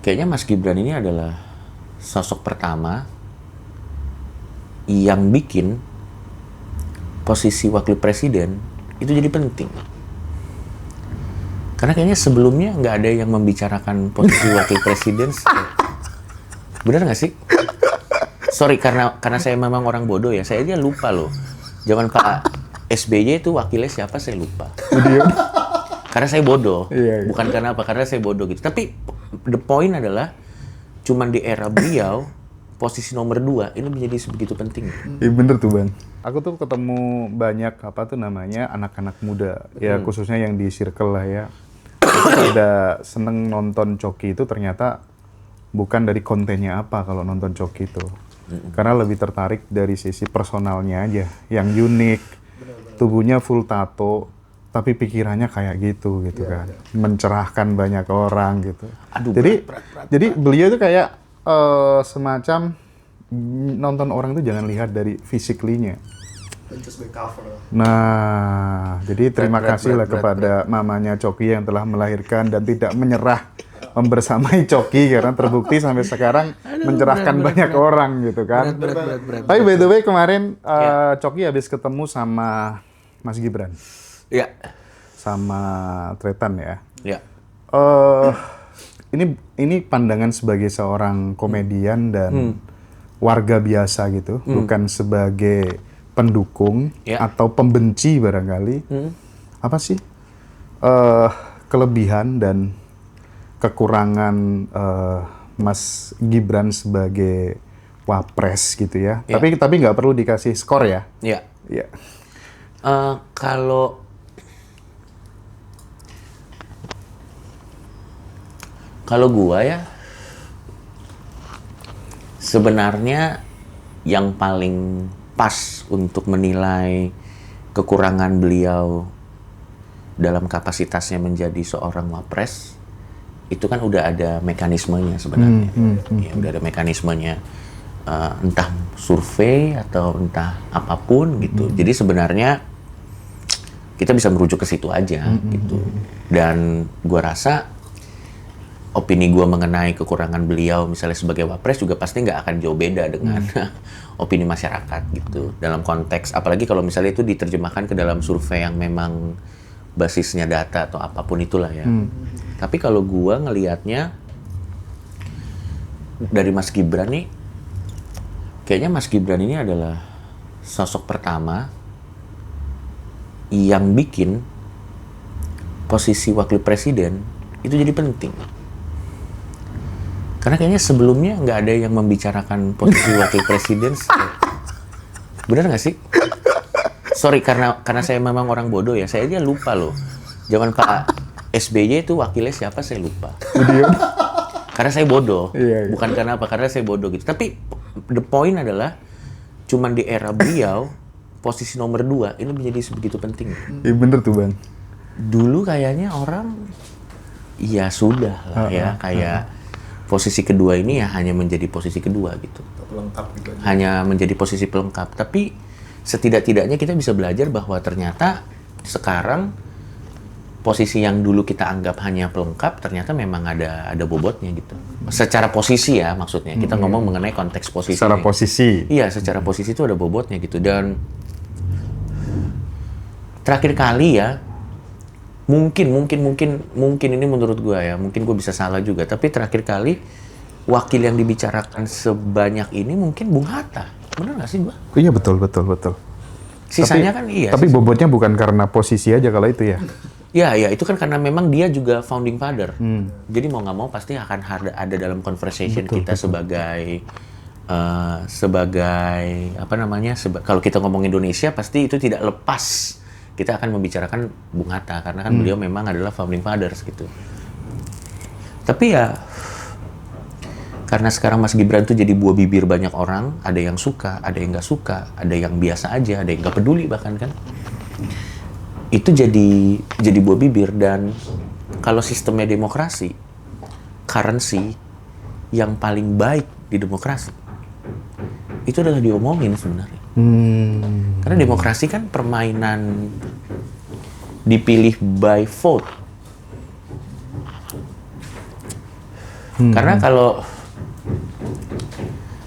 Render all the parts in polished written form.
kayaknya Mas Gibran ini adalah sosok pertama yang bikin posisi wakil presiden itu jadi penting. Karena kayaknya sebelumnya nggak ada yang membicarakan posisi wakil presiden. Bener nggak sih? Sorry, karena saya memang orang bodoh ya. Saya aja lupa loh. Zaman Pak SBY itu wakilnya siapa saya lupa. Karena saya bodoh. Iya. Bukan karena apa, karena saya bodoh gitu. Tapi the point adalah cuman di era beliau posisi nomor 2 ini menjadi sebegitu penting. Iya bener tuh Bang. Aku tuh ketemu banyak anak-anak muda ya, khususnya yang di circle lah ya. Ada seneng nonton Coki itu ternyata bukan dari kontennya apa kalau nonton Coki itu. Karena lebih tertarik dari sisi personalnya aja yang unik. Tubuhnya full tato tapi pikirannya kayak gitu kan. Mencerahkan banyak orang gitu. Aduh, jadi berat. jadi beliau itu kayak semacam nonton orang itu jangan lihat dari physically-nya. Nah, jadi terima kasih lah kepada mamanya Coki yang telah melahirkan dan tidak menyerah membersamai Coki karena terbukti sampai sekarang mencerahkan banyak orang gitu kan. Berat. Tapi by the way kemarin Coki habis ketemu sama Mas Gibran. Iya. Sama Tretan ya. Iya. Ini pandangan sebagai seorang komedian dan warga biasa gitu, bukan sebagai pendukung atau pembenci barangkali. Apa sih kelebihan dan kekurangan Mas Gibran sebagai wapres gitu ya? Tapi nggak perlu dikasih skor ya? Iya. Iya. Kalau gua ya, sebenarnya yang paling pas untuk menilai kekurangan beliau dalam kapasitasnya menjadi seorang wapres, itu kan udah ada mekanismenya sebenarnya. Ya, udah ada mekanismenya, entah survei atau entah apapun gitu. Jadi sebenarnya kita bisa merujuk ke situ aja gitu. Dan gua rasa opini gue mengenai kekurangan beliau misalnya sebagai wapres juga pasti nggak akan jauh beda dengan opini masyarakat gitu. Dalam konteks, apalagi kalau misalnya itu diterjemahkan ke dalam survei yang memang basisnya data atau apapun itulah ya. Tapi kalau gue ngelihatnya dari Mas Gibran nih, kayaknya Mas Gibran ini adalah sosok pertama yang bikin posisi wakil presiden itu jadi penting. Karena kayaknya sebelumnya nggak ada yang membicarakan posisi wakil presiden. Bener nggak sih? Sorry, karena saya memang orang bodoh ya. Saya aja lupa loh. Zaman Pak SBY itu wakilnya siapa saya lupa. Karena saya bodoh. Iya. Bukan karena apa, karena saya bodoh gitu. Tapi the point adalah cuman di era beliau posisi nomor 2 ini menjadi sebegitu penting. Iya bener tuh Bang. Dulu kayaknya orang ya sudah lah ya, kayak posisi kedua ini ya hanya menjadi posisi kedua gitu. Pelengkap gitu aja. Hanya menjadi posisi pelengkap. Tapi setidak-tidaknya kita bisa belajar bahwa ternyata sekarang posisi yang dulu kita anggap hanya pelengkap ternyata memang ada bobotnya gitu. Secara posisi ya maksudnya. Kita ngomong mengenai konteks posisi. Secara posisi. Iya, secara posisi itu ada bobotnya gitu. Dan terakhir kali ya, mungkin ini menurut gue ya, mungkin gue bisa salah juga, tapi terakhir kali wakil yang dibicarakan sebanyak ini mungkin Bung Hatta. Bener nggak sih gue? Iya betul. Sisanya kan iya. Tapi bobotnya bukan karena posisi aja kalau itu ya. Ya, itu kan karena memang dia juga founding father. Jadi mau nggak mau pasti akan ada dalam conversation kita sebagai apa namanya? Kalau kita ngomong Indonesia pasti itu tidak lepas kita akan membicarakan Bung Hatta karena kan beliau memang adalah founding fathers gitu. Tapi ya karena sekarang Mas Gibran tuh jadi buah bibir banyak orang, ada yang suka, ada yang nggak suka, ada yang biasa aja, ada yang nggak peduli bahkan kan. Itu jadi buah bibir. Dan kalau sistemnya demokrasi, currency yang paling baik di demokrasi itu adalah diomongin sebenarnya. Karena demokrasi kan permainan dipilih by vote. Karena kalau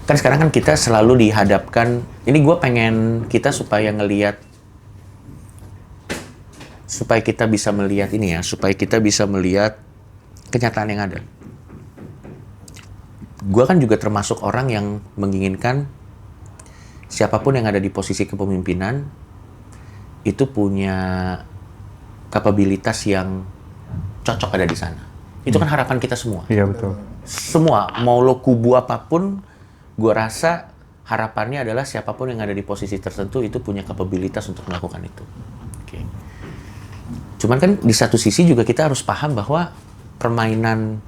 kan sekarang kan kita selalu dihadapkan, ini gue pengen kita supaya kita bisa melihat ini ya, supaya kita bisa melihat kenyataan yang ada. Gue kan juga termasuk orang yang menginginkan siapapun yang ada di posisi kepemimpinan itu punya kapabilitas yang cocok ada di sana. Itu kan harapan kita semua. Iya, betul. Semua, mau lo kubu apapun, gue rasa harapannya adalah siapapun yang ada di posisi tertentu itu punya kapabilitas untuk melakukan itu. Oke. Cuman kan di satu sisi juga kita harus paham bahwa permainan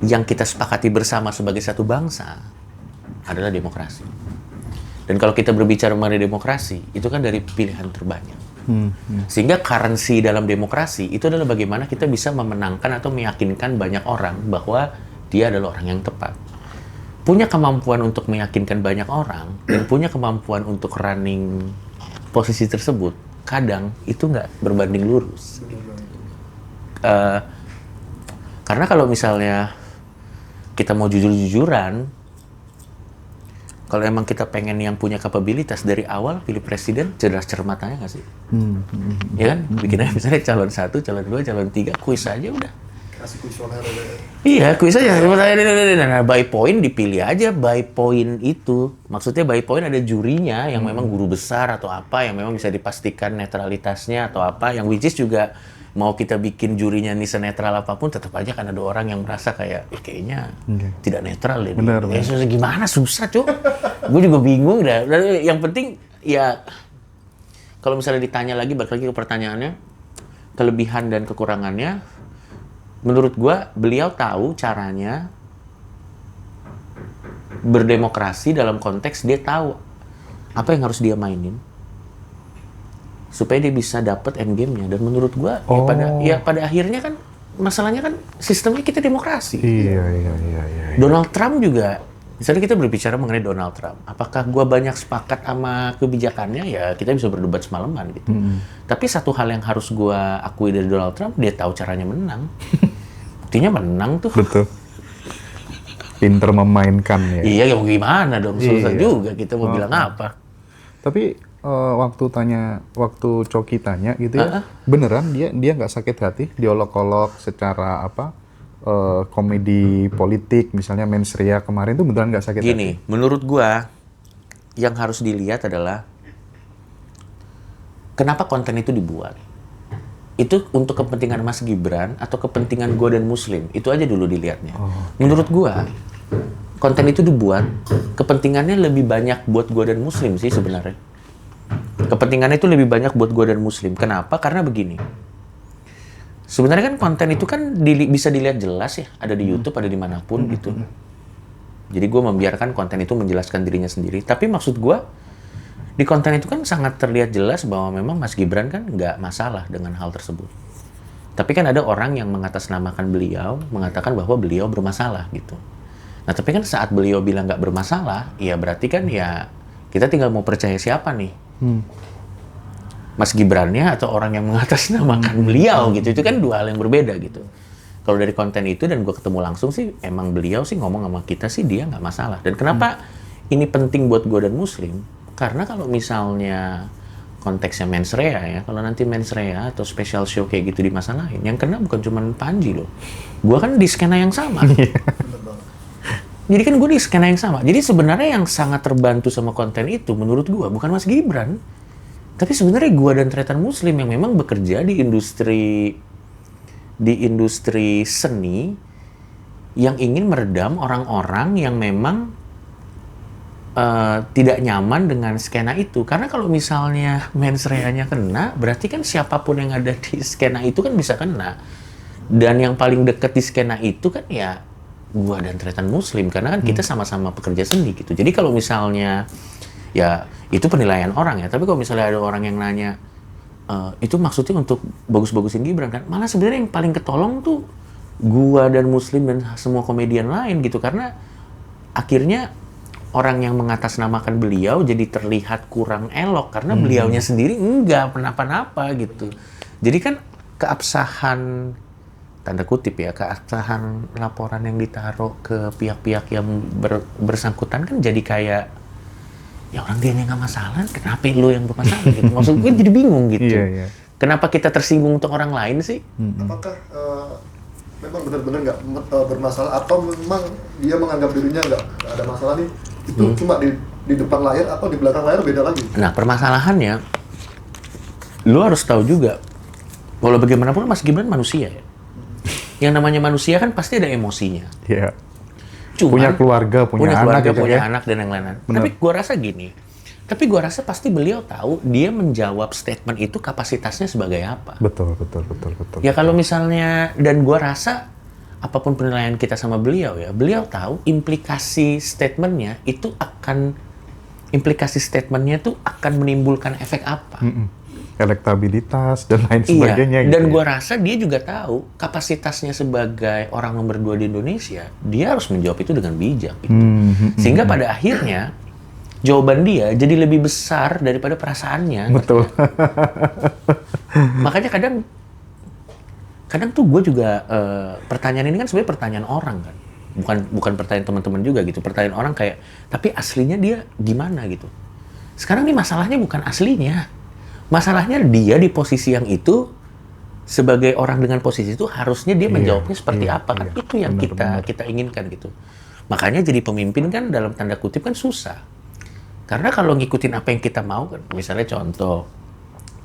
yang kita sepakati bersama sebagai satu bangsa adalah demokrasi. Dan kalau kita berbicara mengenai demokrasi, itu kan dari pilihan terbanyak. Sehingga currency dalam demokrasi itu adalah bagaimana kita bisa memenangkan atau meyakinkan banyak orang bahwa dia adalah orang yang tepat. Punya kemampuan untuk meyakinkan banyak orang dan punya kemampuan untuk running posisi tersebut, kadang itu nggak berbanding lurus. Karena kalau misalnya kita mau jujur-jujuran, kalau emang kita pengen yang punya kapabilitas dari awal pilih presiden, cerdas cermatanya nggak sih? Ya kan? Bikin aja misalnya calon 1, calon 2, calon 3, kuis aja udah. Kasih kuesioner aja. Iya, kuis aja. Nah, by point dipilih aja by point itu. Maksudnya by point ada jurinya yang memang guru besar atau apa, yang memang bisa dipastikan netralitasnya atau apa, yang which is juga mau kita bikin jurinya nih senetral apapun, tetap aja kan ada orang yang merasa kayak, kayaknya tidak netral deh. Benar. Gimana, susah, Cuk. Gue juga bingung dah. Yang penting, ya, kalau misalnya ditanya lagi, balik lagi ke pertanyaannya, kelebihan dan kekurangannya, menurut gue, beliau tahu caranya berdemokrasi dalam konteks dia tahu apa yang harus dia mainin, supaya dia bisa dapat end game-nya. Dan menurut gua pada akhirnya kan masalahnya kan sistemnya kita demokrasi. Iya. Donald Trump juga, misalnya kita berbicara mengenai Donald Trump, apakah gua banyak sepakat sama kebijakannya? Ya kita bisa berdebat semalaman gitu. Tapi satu hal yang harus gua akui dari Donald Trump, dia tahu caranya menang. Buktinya menang tuh. Betul. Pinter memainkan ya. Iya, ya gimana dong, susah juga kita mau bilang apa. Tapi waktu Coki tanya gitu ya, beneran dia nggak sakit hati, diolok-olok secara komedi politik, misalnya Mens Rea kemarin tuh beneran nggak sakit hati? Gini, menurut gua yang harus dilihat adalah kenapa konten itu dibuat. Itu untuk kepentingan Mas Gibran atau kepentingan gua dan Muslim, itu aja dulu dilihatnya. Menurut gua konten itu dibuat kepentingannya lebih banyak buat gua dan Muslim sih sebenarnya. Kepentingannya itu lebih banyak buat gue dan Muslim. Kenapa? Karena begini. Sebenarnya kan konten itu kan bisa dilihat jelas ya. Ada di YouTube, ada dimanapun gitu. Jadi gue membiarkan konten itu menjelaskan dirinya sendiri. Tapi maksud gue, di konten itu kan sangat terlihat jelas bahwa memang Mas Gibran kan nggak masalah dengan hal tersebut. Tapi kan ada orang yang mengatasnamakan beliau, mengatakan bahwa beliau bermasalah gitu. Nah tapi kan saat beliau bilang nggak bermasalah, ya berarti kan ya kita tinggal mau percaya siapa nih. Mas Gibrannya atau orang yang mengatasnamakan beliau gitu, itu kan dua hal yang berbeda gitu. Kalau dari konten itu dan gue ketemu langsung sih, emang beliau sih ngomong sama kita sih dia nggak masalah. Dan kenapa ini penting buat gue dan Muslim? Karena kalau misalnya konteksnya Mens Rea ya, kalau nanti Mens Rea atau special show kayak gitu dimasalahin, yang kena bukan cuma Panji loh. Gue kan di skena yang sama. Jadi kan gue di skena yang sama. Jadi sebenarnya yang sangat terbantu sama konten itu menurut gue bukan Mas Gibran. Tapi sebenarnya gue dan Tretan Muslim yang memang bekerja di industri seni yang ingin meredam orang-orang yang memang tidak nyaman dengan skena itu. Karena kalau misalnya Mens Rea-nya kena, berarti kan siapapun yang ada di skena itu kan bisa kena. Dan yang paling dekat di skena itu kan ya gua dan Tretan Muslim, karena kan kita sama-sama pekerja seni gitu. Jadi kalau misalnya ya itu penilaian orang ya, tapi kalau misalnya ada orang yang nanya itu maksudnya untuk bagus-bagusin Gibran kan, malah sebenarnya yang paling ketolong tuh gua dan Muslim dan semua komedian lain gitu, karena akhirnya orang yang mengatasnamakan beliau jadi terlihat kurang elok karena beliaunya sendiri enggak kenapa-napa gitu. Jadi kan keabsahan tanda kutip ya, keabsahan laporan yang ditaruh ke pihak-pihak yang bersangkutan kan jadi kayak, ya orang dia nggak masalah, kenapa lu yang bermasalah gitu. Maksud gue jadi bingung gitu. Iya. Kenapa kita tersinggung untuk orang lain sih? Apakah memang benar-benar nggak bermasalah atau memang dia menganggap dirinya nggak ada masalah nih? Itu cuma di depan layar atau di belakang layar beda lagi? Nah, permasalahannya, lu harus tahu juga, walau bagaimanapun Mas Gibran manusia ya. Yang namanya manusia kan pasti ada emosinya. Iya. Cuman, punya keluarga, punya anak dan yang lain-lain. Tapi Tapi gua rasa pasti beliau tahu dia menjawab statement itu kapasitasnya sebagai apa. Betul. Ya kalau misalnya, dan gua rasa apapun penilaian kita sama beliau ya, beliau tahu implikasi statementnya itu akan menimbulkan efek apa. Elektabilitas dan lain sebagainya. Iya, dan gitu gua rasa dia juga tahu kapasitasnya sebagai orang nomor 2 di Indonesia, dia harus menjawab itu dengan bijak. Gitu. Sehingga pada akhirnya jawaban dia jadi lebih besar daripada perasaannya. Betul. Makanya kadang tuh gue juga pertanyaan ini kan sebenarnya pertanyaan orang kan, bukan pertanyaan teman-teman juga gitu. Pertanyaan orang kayak, tapi aslinya dia gimana gitu. Sekarang nih masalahnya bukan aslinya. Masalahnya dia di posisi yang itu, sebagai orang dengan posisi itu harusnya dia menjawabnya seperti apa kan. Itu yang kita inginkan gitu. Makanya jadi pemimpin kan dalam tanda kutip kan susah. Karena kalau ngikutin apa yang kita mau kan, misalnya contoh,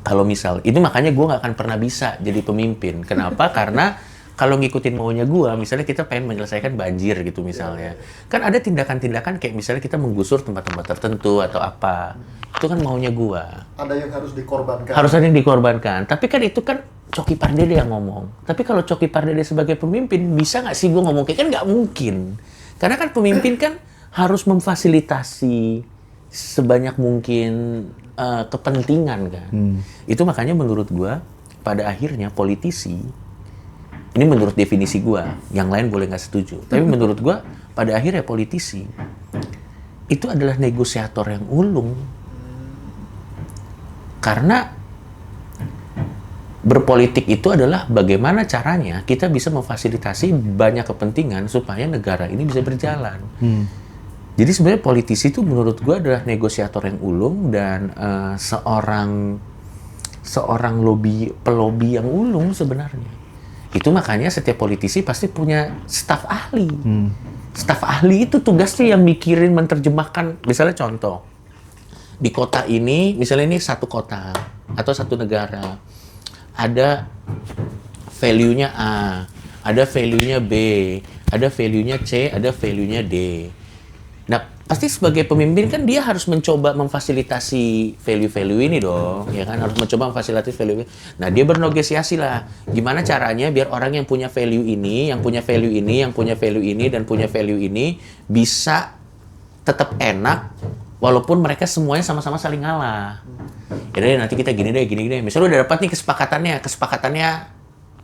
kalau misal, itu makanya gue nggak akan pernah bisa jadi pemimpin. Kenapa? Karena kalau ngikutin maunya gue, misalnya kita pengen menyelesaikan banjir gitu misalnya. Kan ada tindakan-tindakan kayak misalnya kita menggusur tempat-tempat tertentu atau apa. Itu kan maunya gue. Ada yang harus dikorbankan. Harus ada yang dikorbankan. Tapi kan itu kan Coki Pardede yang ngomong. Tapi kalau Coki Pardede sebagai pemimpin, bisa nggak sih gue ngomong kayak kan nggak mungkin. Karena kan pemimpin kan harus memfasilitasi sebanyak mungkin kepentingan kan. Itu makanya menurut gue, pada akhirnya politisi, ini menurut definisi gue, yang lain boleh nggak setuju. Tapi menurut gue, pada akhirnya politisi itu adalah negosiator yang ulung. Karena berpolitik itu adalah bagaimana caranya kita bisa memfasilitasi banyak kepentingan supaya negara ini bisa berjalan. Jadi sebenarnya politisi itu menurut gue adalah negosiator yang ulung dan seorang pelobi yang ulung sebenarnya. Itu makanya setiap politisi pasti punya staf ahli. Staf ahli itu tugasnya yang mikirin, menerjemahkan. Misalnya contoh, di kota ini, misalnya ini satu kota atau satu negara, ada value-nya A, ada value-nya B, ada value-nya C, ada value-nya D. Nah, pasti sebagai pemimpin kan dia harus mencoba memfasilitasi value-value ini dong, ya kan? Harus mencoba memfasilitasi value ini. Nah, dia bernegosiasi lah. Gimana caranya biar orang yang punya value ini, yang punya value ini, yang punya value ini, dan punya value ini bisa tetap enak, walaupun mereka semuanya sama-sama saling ngalah. Jadi nanti kita gini deh. Misalnya udah dapat nih kesepakatannya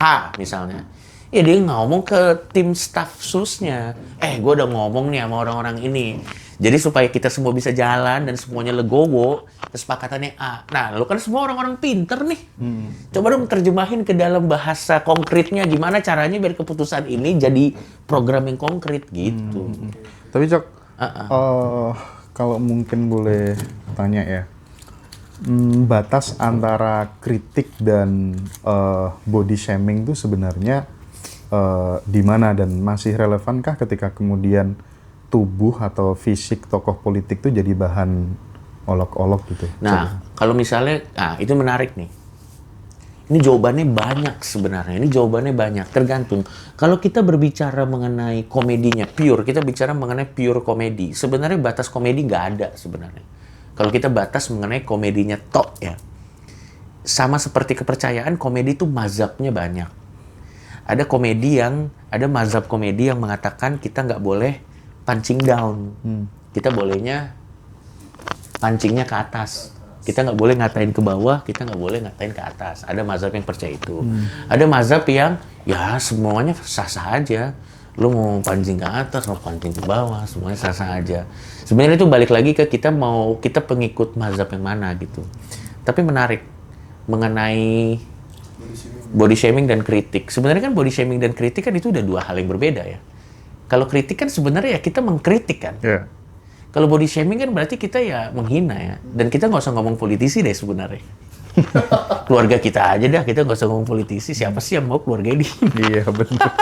A misalnya. Ya dia ngomong ke tim staff susnya. Gue udah ngomong nih sama orang-orang ini. Jadi supaya kita semua bisa jalan dan semuanya legowo, kesepakatannya A. Nah, lu kan semua orang-orang pinter nih. Coba dong terjemahin ke dalam bahasa konkretnya gimana caranya biar keputusan ini jadi program yang konkret gitu. Tapi Cok, kalau mungkin boleh tanya ya, batas antara kritik dan body shaming itu sebenarnya di mana dan masih relevankah ketika kemudian tubuh atau fisik tokoh politik itu jadi bahan olok-olok gitu? Nah, kalau misalnya, itu menarik nih. Ini jawabannya banyak sebenarnya. Tergantung. Kalau kita berbicara mengenai komedinya pure, kita bicara mengenai pure komedi. Sebenarnya batas komedi nggak ada sebenarnya. Kalau kita batas mengenai komedinya tok ya. Sama seperti kepercayaan, komedi itu mazhabnya banyak. Ada mazhab komedi yang mengatakan kita nggak boleh punching down. Kita bolehnya pancingnya ke atas. Kita nggak boleh ngatain ke bawah, kita nggak boleh ngatain ke atas. Ada mazhab yang percaya itu. Ada mazhab yang ya semuanya sah-sah aja. Lu mau pancing ke atas, mau pancing ke bawah, semuanya sah-sah aja. Sebenarnya itu balik lagi ke kita pengikut mazhab yang mana gitu. Tapi menarik mengenai Body shaming dan kritik. Sebenarnya kan body shaming dan kritik kan itu udah dua hal yang berbeda ya. Kalau kritik kan sebenarnya ya kita mengkritik kan. Iya. Kalau body shaming kan berarti kita ya menghina ya. Dan kita nggak usah ngomong politisi deh sebenarnya. Keluarga kita aja dah, kita nggak usah ngomong politisi. Siapa sih yang mau keluarga ini? Iya, benar.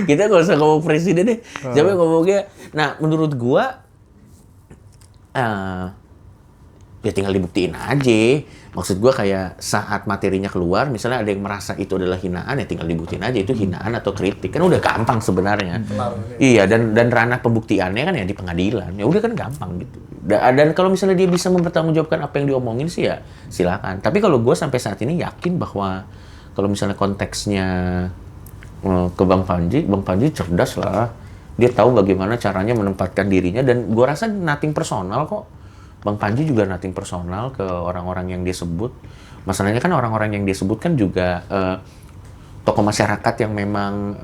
Kita nggak usah ngomong presiden deh. Siapa yang ngomongnya? Nah, menurut gua, ya tinggal dibuktiin aja. Maksud gua kayak saat materinya keluar, misalnya ada yang merasa itu adalah hinaan, ya tinggal dibuktiin aja itu hinaan atau kritik. Kan udah gampang sebenarnya. Iya, dan ranah pembuktiannya kan ya di pengadilan. Ya udah kan gampang gitu. Dan kalau misalnya dia bisa mempertanggungjawabkan apa yang diomongin sih ya silakan. Tapi kalau gua sampai saat ini yakin bahwa kalau misalnya konteksnya ke Bang Panji cerdas lah. Dia tahu bagaimana caranya menempatkan dirinya dan gua rasa nothing personal kok. Bang Panji juga nothing personal ke orang-orang yang dia sebut. Masalahnya kan orang-orang yang dia sebut kan juga tokoh masyarakat yang memang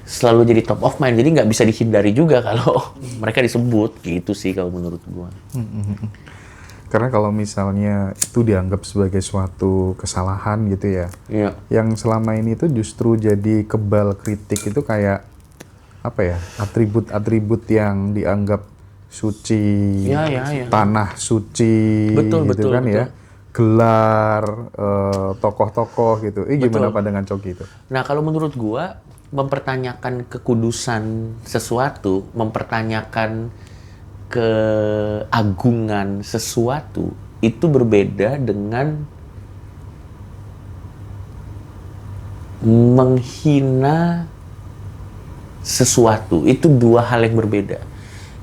selalu jadi top of mind. Jadi nggak bisa dihindari juga kalau mereka disebut. Gitu sih kalau menurut gua. Karena kalau misalnya itu dianggap sebagai suatu kesalahan gitu ya. Iya. Yang selama ini itu justru jadi kebal kritik itu kayak apa ya? Atribut-atribut yang dianggap suci, Ya. tanah suci, Betul, gitu betul, kan betul. ya, gelar, tokoh-tokoh gitu. Gimana Betul. pandangan Coki itu? Nah, kalau menurut gua, mempertanyakan kekudusan sesuatu, mempertanyakan keagungan sesuatu, itu berbeda dengan menghina sesuatu. Itu dua hal yang berbeda.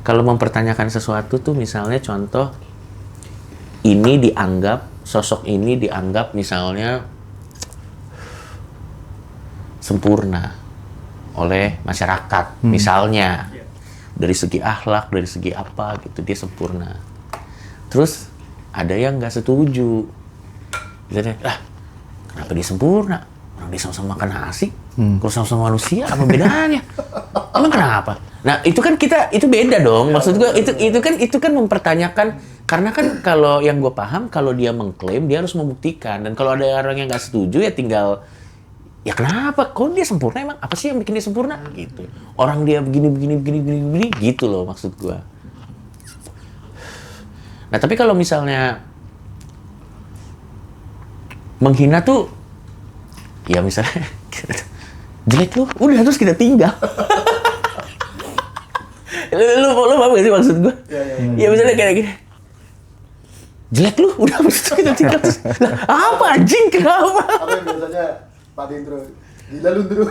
Kalau mempertanyakan sesuatu tuh misalnya contoh, sosok ini dianggap misalnya sempurna oleh masyarakat, misalnya dari segi akhlak, dari segi apa gitu dia sempurna. Terus ada yang nggak setuju, misalnya, kenapa dia sempurna? Orang dia sama-sama makan nasi, kalau sama-sama manusia apa bedanya? Emang kenapa? Nah itu kan itu beda dong. Maksud gue itu kan mempertanyakan. Karena kan kalau yang gue paham, kalau dia mengklaim dia harus membuktikan. Dan kalau ada orang yang nggak setuju ya tinggal ya kenapa? Kok dia sempurna emang? Apa sih yang bikin dia sempurna? Gitu. Orang dia begini gitu loh maksud gue. Nah tapi kalau misalnya menghina tuh, ya misalnya jelek lu, udah terus kita tinggal. Lu paham gak sih maksud gue? Ya misalnya kayak gini. Jelek lu, udah terus kita tinggal. Apa anjing, kenapa? Apa yang biasanya Pak Dindro, gila lu Dro.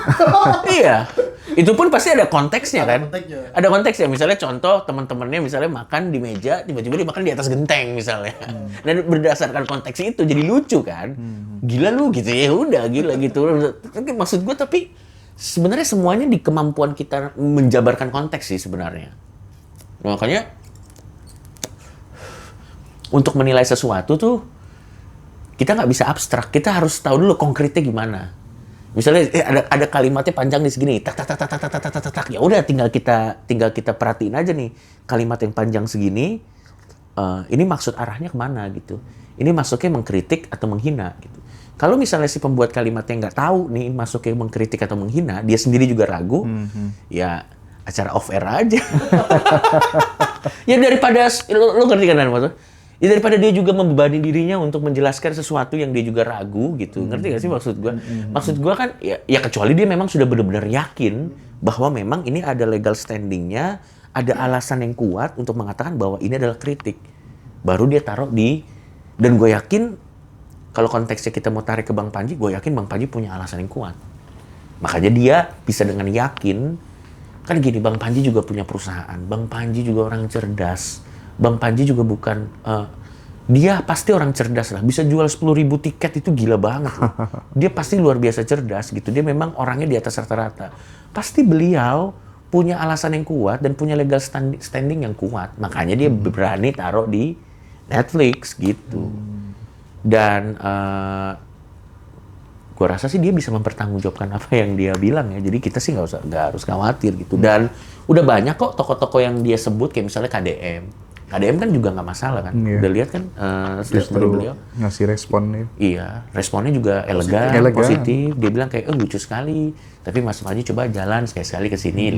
Iya, itu pun pasti ada konteksnya kan? Konteksnya. Ada konteksnya, misalnya contoh teman-temannya misalnya makan di meja, tiba-tiba dia makan di atas genteng misalnya. Dan berdasarkan konteks itu jadi lucu kan? Gila lu gitu ya, udah gila gitu. Maksud gue tapi sebenarnya semuanya di kemampuan kita menjabarkan konteks sih sebenarnya. Makanya untuk menilai sesuatu tuh kita nggak bisa abstrak, kita harus tahu dulu konkretnya gimana. Misalnya ada kalimatnya panjang di segini, tak, ya udah tinggal kita perhatiin aja nih kalimat yang panjang segini, ini maksud arahnya kemana gitu. Ini masuknya mengkritik atau menghina gitu. Kalau misalnya si pembuat kalimatnya nggak tahu nih masuknya mengkritik atau menghina, dia sendiri juga ragu, ya acara off air aja. Ya daripada lo ngerti kan maksudnya? Ya daripada dia juga membebani dirinya untuk menjelaskan sesuatu yang dia juga ragu gitu. Ngerti gak sih maksud gue? Maksud gue kan ya kecuali dia memang sudah benar-benar yakin bahwa memang ini ada legal standing-nya, ada alasan yang kuat untuk mengatakan bahwa ini adalah kritik. Baru dia taruh dan gue yakin kalau konteksnya kita mau tarik ke Bang Panji, gue yakin Bang Panji punya alasan yang kuat. Makanya dia bisa dengan yakin, kan gini, Bang Panji juga punya perusahaan, Bang Panji juga orang cerdas. Bang Panji juga bukan, dia pasti orang cerdas lah, bisa jual 10.000 tiket itu gila banget loh. Dia pasti luar biasa cerdas gitu, dia memang orangnya di atas rata-rata. Pasti beliau punya alasan yang kuat dan punya legal standing yang kuat, makanya dia berani taruh di Netflix gitu. Dan gue rasa sih dia bisa mempertanggungjawabkan apa yang dia bilang ya, jadi kita sih nggak harus khawatir gitu. Dan udah banyak kok tokoh-tokoh yang dia sebut, kayak misalnya KDM. KDM kan juga nggak masalah kan. Iya. Udah lihat kan statement Justru beliau. ngasih respon nih. Iya, responnya juga elegan, positif. Dia bilang kayak, lucu sekali. Tapi Mas Panji coba jalan sekali-sekali ke sini,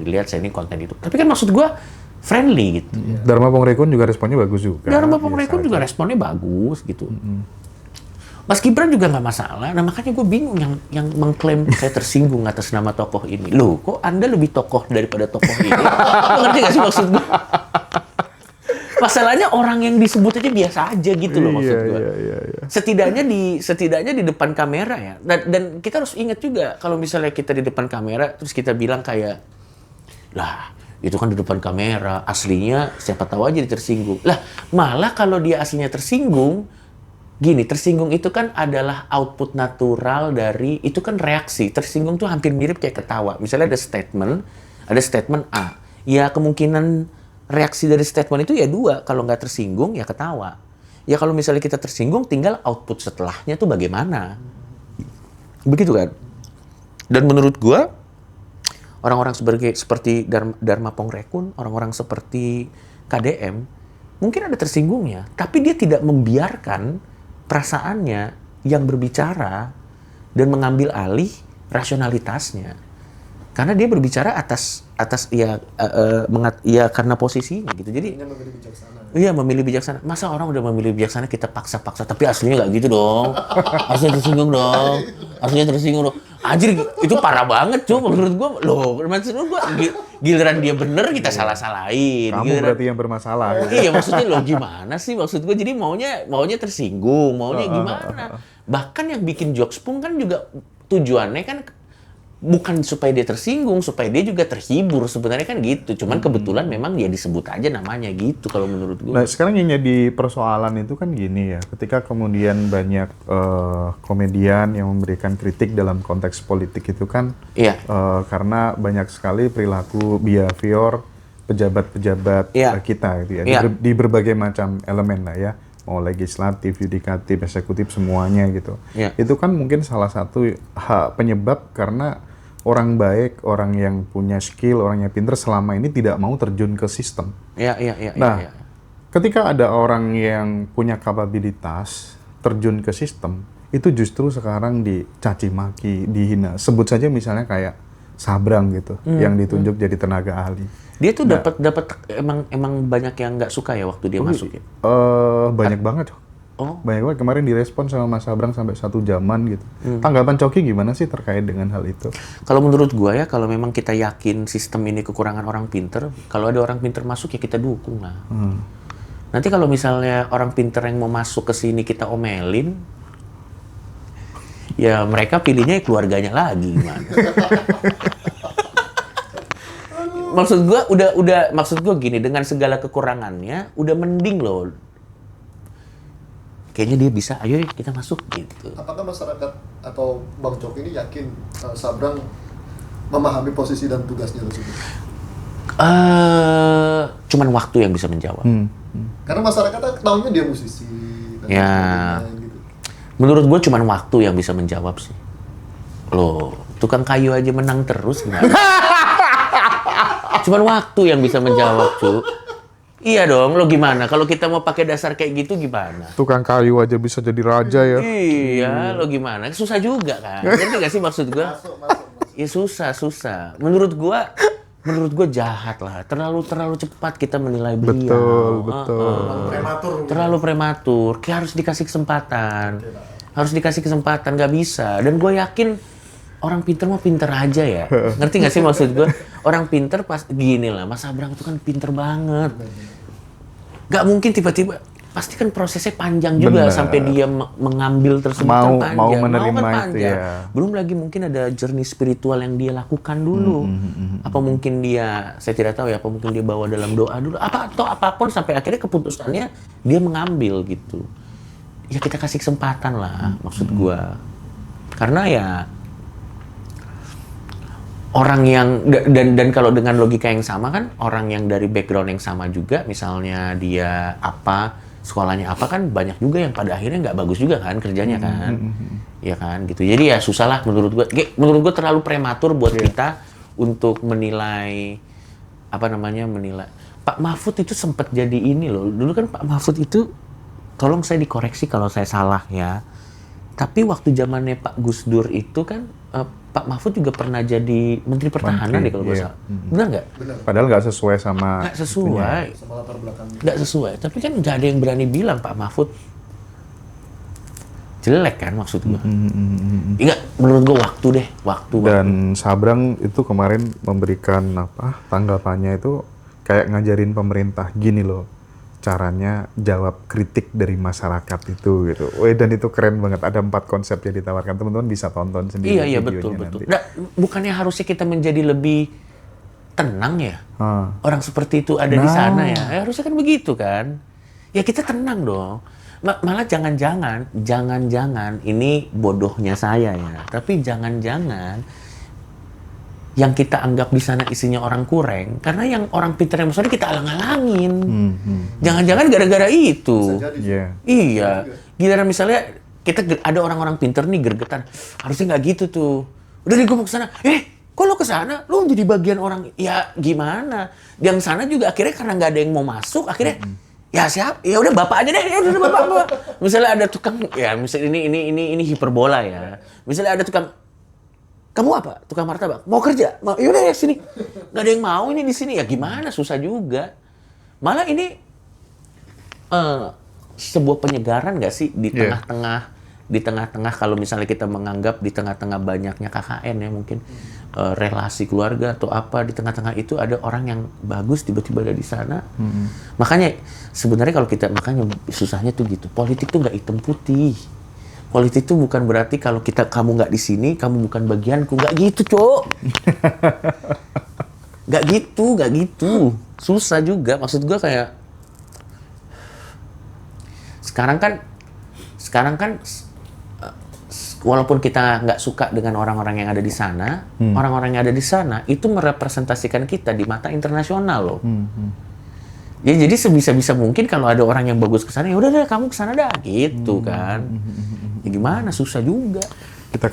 lihat saya ini konten itu. Tapi kan maksud gua friendly gitu. Dharma Pongrekun juga responnya bagus juga. Dharma Pongrekun juga responnya bagus gitu. Mas Gibran juga nggak masalah. Nah makanya gue bingung yang mengklaim saya tersinggung atas nama tokoh ini. Loh, kok Anda lebih tokoh daripada tokoh ini? Lo ngerti nggak sih maksud gue? Masalahnya orang yang disebut aja biasa aja gitu loh maksud gue. Iya. Setidaknya di depan kamera ya. Dan kita harus ingat juga kalau misalnya kita di depan kamera terus kita bilang kayak, lah itu kan di depan kamera, aslinya siapa tahu aja dia tersinggung. Lah malah kalau dia aslinya tersinggung, gini, tersinggung itu kan adalah output natural dari, itu kan reaksi. Tersinggung tuh hampir mirip kayak ketawa. Misalnya ada statement A. Ya kemungkinan reaksi dari statement itu ya dua. Kalau nggak tersinggung, ya ketawa. Ya kalau misalnya kita tersinggung, tinggal output setelahnya tuh bagaimana. Begitu kan? Dan menurut gua, orang-orang seperti Dharma Pongrekun, orang-orang seperti KDM, mungkin ada tersinggungnya. Tapi dia tidak membiarkan perasaannya yang berbicara dan mengambil alih rasionalitasnya, karena dia berbicara atas karena posisinya gitu. Jadi memilih bijaksana. Iya, memilih bijaksana. Masa orang udah memilih bijaksana kita paksa-paksa, tapi aslinya nggak gitu dong. Aslinya tersinggung dong. Anjir, itu parah banget cuy menurut gua. Loh, maksud gua giliran dia bener kita salah-salahin. Kamu berarti yang bermasalah. Iya, maksudnya lo gimana sih maksud gue? Jadi maunya tersinggung, maunya gimana? Bahkan yang bikin jokes pun kan juga tujuannya kan bukan supaya dia tersinggung, supaya dia juga terhibur sebenarnya kan gitu. Cuman kebetulan memang ya disebut aja namanya gitu kalau menurut gue. Nah sekarang yang jadi persoalan itu kan gini ya, ketika kemudian banyak komedian yang memberikan kritik dalam konteks politik itu kan, Iya. Karena banyak sekali perilaku behavior pejabat-pejabat kita gitu ya, di berbagai macam elemen lah ya, mau legislatif, yudikatif, eksekutif semuanya gitu. Itu kan mungkin salah satu penyebab karena orang baik, orang yang punya skill, orang yang pinter selama ini tidak mau terjun ke sistem. Nah, ketika ada orang yang punya kapabilitas terjun ke sistem, itu justru sekarang dicaci maki, dihina. Sebut saja misalnya kayak Sabrang gitu, yang ditunjuk jadi tenaga ahli. Dia tuh dapat emang banyak yang nggak suka ya waktu dia masuk ya? Banyak banget. Banyak banget. Kemarin direspon sama Mas Sabrang sampai 1 jaman gitu. Tanggapan Coki gimana sih terkait dengan hal itu? Kalau menurut gua ya, kalau memang kita yakin sistem ini kekurangan orang pinter, kalau ada orang pinter masuk ya kita dukung lah. Nanti kalau misalnya orang pinter yang mau masuk ke sini kita omelin, ya mereka pilihnya keluarganya lagi gimana? Maksud gua gini, dengan segala kekurangannya udah mending loh. Kayaknya dia bisa, ayo kita masuk gitu. Apakah masyarakat atau Bang Coki ini yakin Sabrang memahami posisi dan tugasnya tersebut? Cuman waktu yang bisa menjawab. Karena masyarakat tahunya dia musisi. Ya, gitu. Menurut gue cuman waktu yang bisa menjawab sih. Loh, tukang kayu aja menang terus gimana? Cuman waktu yang bisa menjawab, cu. Iya dong, lo gimana? Kalau kita mau pakai dasar kayak gitu gimana? Tukang kayu aja bisa jadi raja ya. Iya, lo gimana? Susah juga kan? Ngerti gak sih maksud gue? Masuk. Ya susah. Menurut gue jahat lah. Terlalu cepat kita menilai beliau. Betul. Prematur. Prematur. Kayak harus dikasih kesempatan. Nggak bisa. Dan gue yakin orang pinter mah pinter aja ya. Ngerti nggak sih maksud gue? Orang pinter pas gini lah. Mas Sabrang itu kan pinter banget. Nggak mungkin tiba-tiba. Pasti kan prosesnya panjang juga sampai dia mengambil tersebut kan panjang. Mau menerima kan itu panjang. ya. Belum lagi mungkin ada journey spiritual yang dia lakukan dulu. Apa mungkin dia, saya tidak tahu ya, apa mungkin dia bawa dalam doa dulu. Atau apapun sampai akhirnya keputusannya dia mengambil gitu. Ya kita kasih kesempatan lah maksud gua. Karena ya orang yang dan kalau dengan logika yang sama kan, orang yang dari background yang sama juga, misalnya dia sekolahnya apa kan banyak juga yang pada akhirnya nggak bagus juga kan kerjanya kan, ya kan gitu. Jadi ya susah lah menurut gua terlalu prematur buat kita untuk menilai Pak Mahfud itu sempat jadi ini loh. Dulu kan Pak Mahfud itu, tolong saya dikoreksi kalau saya salah ya. Tapi waktu zamannya Pak Gus Dur itu kan Pak Mahfud juga pernah jadi Menteri Pertahanan deh kalau nggak salah. Benar nggak? Padahal nggak sesuai sama Nggak sesuai. Sama latar belakang. Nggak sesuai. Tapi kan nggak ada yang berani bilang Pak Mahfud jelek kan maksud gua. Enggak, menurut gua waktu deh, waktu. Dan Sabrang itu kemarin memberikan tanggapannya itu kayak ngajarin pemerintah gini loh caranya jawab kritik dari masyarakat itu gitu. Dan itu keren banget. Ada 4 konsep yang ditawarkan, teman-teman bisa tonton sendiri. Iya betul. Nah, bukannya harusnya kita menjadi lebih tenang ya? Orang seperti itu ada di sana ya. Harusnya kan begitu kan? Ya kita tenang dong. Malah jangan-jangan ini bodohnya saya ya. Tapi jangan-jangan yang kita anggap di sana isinya orang kurang, karena yang orang pintar yang maksudnya kita alang-alangin. Jangan-jangan gara-gara itu. Iya. Giliran misalnya kita ada orang-orang pintar nih gergetan, harusnya nggak gitu tuh. Udah nih gue mau kesana, kok lo kesana? Lo jadi bagian orang, ya gimana? Yang sana juga akhirnya karena nggak ada yang mau masuk, akhirnya ya siap, ya udah bapak aja deh, ya udah bapak. Misalnya ada tukang, ya misalnya ini hiperbola ya. Misalnya ada tukang, kamu apa? Tukang martabak? Mau kerja? Yaudah ya sini. Nggak ada yang mau ini di sini. Ya gimana? Susah juga. Malah ini sebuah penyegaran nggak sih di tengah-tengah kalau misalnya kita menganggap di tengah-tengah banyaknya KKN ya mungkin relasi keluarga atau apa, di tengah-tengah itu ada orang yang bagus tiba-tiba ada di sana. Makanya sebenarnya kalau kita, makanya susahnya tuh gitu. Politik tuh nggak hitam putih. Politik itu bukan berarti kalau kamu nggak di sini, kamu bukan bagianku. Nggak gitu, Cok. Nggak gitu. Susah juga. Maksud gue kayak sekarang kan walaupun kita nggak suka dengan orang-orang yang ada di sana, orang-orang yang ada di sana itu merepresentasikan kita di mata internasional loh. Ya, jadi sebisa-bisa mungkin kalau ada orang yang bagus ke sana, ya udah deh kamu ke sana dah gitu kan. Ya gimana, susah juga. Kita